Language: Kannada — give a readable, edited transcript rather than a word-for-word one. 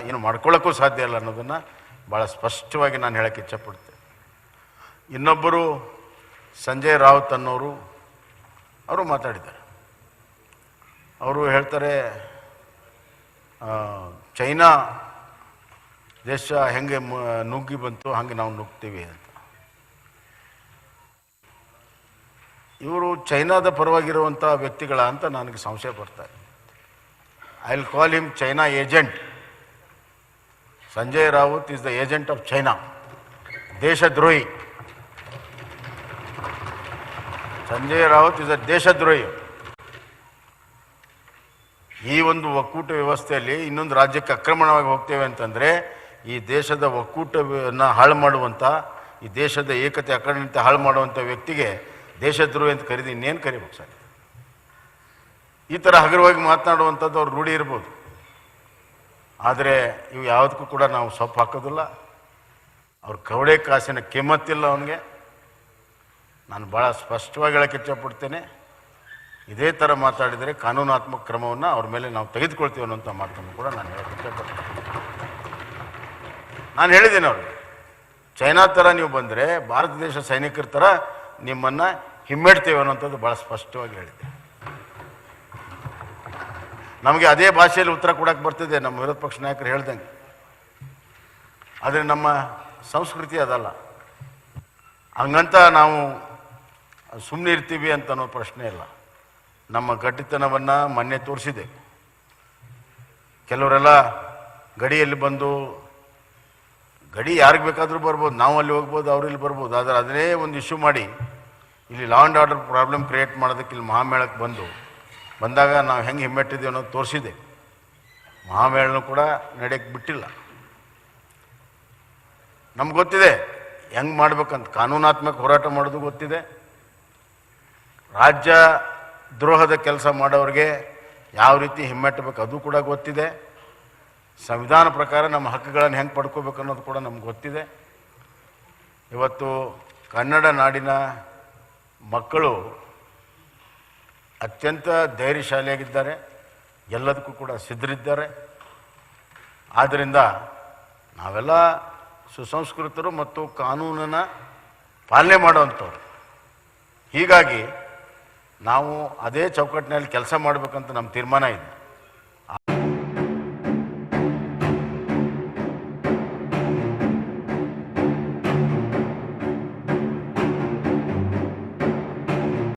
ಏನು ಮಾಡ್ಕೊಳ್ಳೋಕ್ಕೂ ಸಾಧ್ಯ ಇಲ್ಲ ಅನ್ನೋದನ್ನು ಭಾಳ ಸ್ಪಷ್ಟವಾಗಿ ನಾನು ಹೇಳೋಕ್ಕೆ ಇಚ್ಛಪಡ್ತೇನೆ. ಇನ್ನೊಬ್ಬರು ಸಂಜಯ್ ರಾವುತ್ ಅನ್ನೋರು ಅವರು ಮಾತಾಡಿದ್ದಾರೆ. ಅವರು ಹೇಳ್ತಾರೆ ಚೈನಾ ದೇಶ ಹೆಂಗೆ ನುಗ್ಗಿ ಬಂತು ಹಾಗೆ ನಾವು ನುಗ್ತೀವಿ ಅಂತ. ಇವರು ಚೈನಾದ ಪರವಾಗಿರುವಂಥ ವ್ಯಕ್ತಿಗಳ ಅಂತ ನನಗೆ ಸಂಶಯ ಬರ್ತಾರೆ. I will call him China agent. Sanjay Raut is the agent of China, ದೇಶದ್ರೋಹಿ. ಸಂಜಯ್ ರಾವುತ್ ಇಸ್ ಅ ದೇಶದ್ರೋಹಿ. ಈ ಒಂದು ಒಕ್ಕೂಟ ವ್ಯವಸ್ಥೆಯಲ್ಲಿ ಇನ್ನೊಂದು ರಾಜ್ಯಕ್ಕೆ ಆಕ್ರಮಣವಾಗಿ ಹೋಗ್ತೇವೆ ಅಂತಂದರೆ ಈ ದೇಶದ ಒಕ್ಕೂಟವನ್ನು ಹಾಳು ಮಾಡುವಂಥ, ಈ ದೇಶದ ಏಕತೆ ಅಖಂಡತೆ ಹಾಳು ಮಾಡುವಂಥ ವ್ಯಕ್ತಿಗೆ ದೇಶದ್ರೋಹಿ ಅಂತ ಕರೀದು ಇನ್ನೇನು ಕರಿಬೇಕು ಸರ್? ಈ ಥರ ಹಗುರವಾಗಿ ಮಾತನಾಡುವಂಥದ್ದು ಅವ್ರು ರೂಢಿ ಇರ್ಬೋದು. ಆದರೆ ಇವು ಯಾವುದಕ್ಕೂ ಕೂಡ ನಾವು ಸೊಪ್ಪು ಹಾಕೋದಿಲ್ಲ. ಅವ್ರ ಕವಡೆ ಕಾಸಿನ ಕಿಮ್ಮತ್ತಿಲ್ಲ ಅವನಿಗೆ. ನಾನು ಭಾಳ ಸ್ಪಷ್ಟವಾಗಿ ಹೇಳೋಕ್ಕೆ ಇಷ್ಟಪಡ್ತೇನೆ. ಇದೇ ಥರ ಮಾತಾಡಿದರೆ ಕಾನೂನಾತ್ಮಕ ಕ್ರಮವನ್ನು ಅವ್ರ ಮೇಲೆ ನಾವು ತೆಗೆದುಕೊಳ್ತೀವಿ ಅನ್ನೋಂಥ ಮಾತನ್ನು ಕೂಡ ನಾನು ಹೇಳೋಕ್ಕೆ ಇಷ್ಟಪಡ್ತೇನೆ. ನಾನು ಹೇಳಿದ್ದೀನಿ ಅವ್ರಿಗೆ, ಚೈನಾ ಥರ ನೀವು ಬಂದರೆ ಭಾರತ ದೇಶ ಸೈನಿಕರ ಥರ ನಿಮ್ಮನ್ನು ಹಿಮ್ಮೆಡ್ತೇವೆ ಅನ್ನೋಂಥದ್ದು ಭಾಳ ಸ್ಪಷ್ಟವಾಗಿ ಹೇಳಿದ್ದೆ. ನಮಗೆ ಅದೇ ಭಾಷೆಯಲ್ಲಿ ಉತ್ತರ ಕೊಡೋಕ್ಕೆ ಬರ್ತಿದೆ ನಮ್ಮ ವಿರೋಧ ಪಕ್ಷ ನಾಯಕರು ಹೇಳ್ದಂಗೆ. ಆದರೆ ನಮ್ಮ ಸಂಸ್ಕೃತಿ ಅದಲ್ಲ. ಹಂಗಂತ ನಾವು ಸುಮ್ಮನೆ ಇರ್ತೀವಿ ಅಂತ ಅನ್ನೋ ಪ್ರಶ್ನೆ ಇಲ್ಲ. ನಮ್ಮ ಗಟ್ಟಿತನವನ್ನು ಮೊನ್ನೆ ತೋರಿಸಿದೆ. ಕೆಲವರೆಲ್ಲ ಗಡಿಯಲ್ಲಿ ಬಂದು, ಗಡಿ ಯಾರಿಗೆ ಬೇಕಾದರೂ ಬರ್ಬೋದು, ನಾವು ಅಲ್ಲಿ ಹೋಗ್ಬೋದು, ಅವ್ರು ಇಲ್ಲಿ ಬರ್ಬೋದು. ಆದರೆ ಅದನ್ನೇ ಒಂದು ಇಶ್ಯೂ ಮಾಡಿ ಇಲ್ಲಿ law and order problem create ಮಾಡೋದಕ್ಕೆ ಇಲ್ಲಿ ಮಹಾಮೇಳಕ್ಕೆ ಬಂದಾಗ ನಾವು ಹೆಂಗೆ ಹಿಮ್ಮೆಟ್ಟಿದ್ದೀವಿ ಅನ್ನೋದು ತೋರಿಸಿದೆ. ಮಹಾಮೇಳನೂ ಕೂಡ ನಡೆಯಕ್ಕೆ ಬಿಟ್ಟಿಲ್ಲ. ನಮ್ಗೆ ಗೊತ್ತಿದೆ ಹೆಂಗೆ ಮಾಡ್ಬೇಕಂತ. ಕಾನೂನಾತ್ಮಕ ಹೋರಾಟ ಮಾಡೋದು ಗೊತ್ತಿದೆ. ರಾಜ್ಯ ದ್ರೋಹದ ಕೆಲಸ ಮಾಡೋರಿಗೆ ಯಾವ ರೀತಿ ಹಿಮ್ಮೆಟ್ಟಬೇಕು ಅದು ಕೂಡ ಗೊತ್ತಿದೆ. ಸಂವಿಧಾನ ಪ್ರಕಾರ ನಮ್ಮ ಹಕ್ಕುಗಳನ್ನು ಹೆಂಗೆ ಪಡ್ಕೋಬೇಕು ಅನ್ನೋದು ಕೂಡ ನಮ್ಗೆ ಗೊತ್ತಿದೆ. ಇವತ್ತು ಕನ್ನಡ ನಾಡಿನ ಮಕ್ಕಳು ಅತ್ಯಂತ ಧೈರ್ಯಶಾಲಿಯಾಗಿದ್ದಾರೆ, ಎಲ್ಲದಕ್ಕೂ ಕೂಡ ಸಿದ್ಧರಿದ್ದಾರೆ. ಆದ್ದರಿಂದ ನಾವೆಲ್ಲ ಸುಸಂಸ್ಕೃತರು ಮತ್ತು ಕಾನೂನನ್ನು ಪಾಲನೆ ಮಾಡುವಂಥವ್ರು. ಹೀಗಾಗಿ ನಾವು ಅದೇ ಚೌಕಟ್ಟಿನಲ್ಲಿ ಕೆಲಸ ಮಾಡಬೇಕಂತ ನಮ್ಮ ತೀರ್ಮಾನ ಇದೆ.